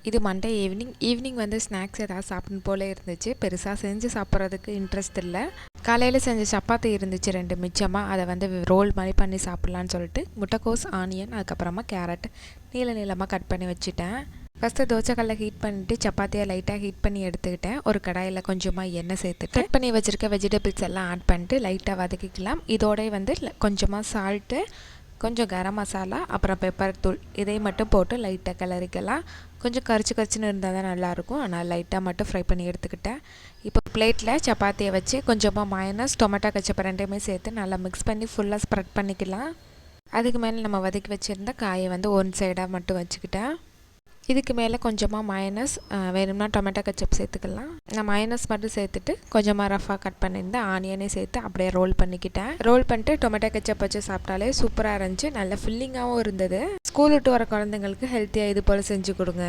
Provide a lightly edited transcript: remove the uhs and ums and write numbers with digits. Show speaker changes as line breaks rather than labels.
இது Monday evening வந்து snacks ஏதாவது சாப்பிடணும் போல இருந்துச்சு. பெருசாக செஞ்சு சாப்பிட்றதுக்கு இன்ட்ரெஸ்ட் இல்லை. காலையில் செஞ்ச சப்பாத்தி இருந்துச்சு 2 மிச்சமாக. அதை வந்து ரோல் மாதிரி பண்ணி சாப்பிட்லான்னு சொல்லிட்டு முட்டைக்கோஸ், ஆனியன், அதுக்கப்புறமா கேரட் நீளமாக கட் பண்ணி வச்சுட்டேன். ஃபஸ்ட்டு தோசைக்கல்லை ஹீட் பண்ணிவிட்டு சப்பாத்தியை லைட்டாக ஹீட் பண்ணி எடுத்துக்கிட்டேன். ஒரு கடாயில் கொஞ்சமாக எண்ணெய் சேர்த்துட்டு கட் பண்ணி வச்சுருக்க வெஜிடபிள்ஸ் எல்லாம் ஆட் பண்ணிட்டு லைட்டாக வதக்கிக்கலாம். இதோடய வந்து கொஞ்சமாக சால்ட்டு, கொஞ்சம் கரம் மசாலா, அப்புறம் பெப்பர் தூள் இதை மட்டும் போட்டு லைட்டாக கிளறிக்கலாம். கொஞ்சம் கரிச்சுன்னு இருந்தால் தான் நல்லாயிருக்கும். ஆனால் லைட்டாக மட்டும் ஃப்ரை பண்ணி எடுத்துக்கிட்டேன். இப்போ பிளேட்டில் சப்பாத்தியை வச்சு கொஞ்சமாக மயோனைஸ், டொமேட்டோ கெச்சப் ரெண்டையுமே சேர்த்து நல்லா மிக்ஸ் பண்ணி ஃபுல்லாக ஸ்ப்ரெட் பண்ணிக்கலாம். அதுக்கு மேலே நம்ம வதக்கி வச்சுருந்த காயை வந்து ஒன் சைடாக மட்டும் வச்சுக்கிட்டேன். இதுக்கு மேலே கொஞ்சமாக மயோனைஸ், வேணும்னா டொமேட்டோ கெச்சப் சேர்த்துக்கலாம். நான் மயோனைஸ் மட்டும் சேர்த்துட்டு கொஞ்சமாக ரஃபாக கட் பண்ணியிருந்தேன் ஆனியனே சேர்த்து அப்படியே ரோல் பண்ணிக்கிட்டேன். ரோல் பண்ணிட்டு டொமேட்டோ கெச்சப் வச்சு சாப்பிட்டாலே சூப்பராக இருந்துச்சு. நல்ல ஃபில்லிங்காகவும் இருந்தது. ஸ்கூல் விட்டு வர குழந்தைங்களுக்கு ஹெல்த்தியாக இது போல் செஞ்சு கொடுங்க.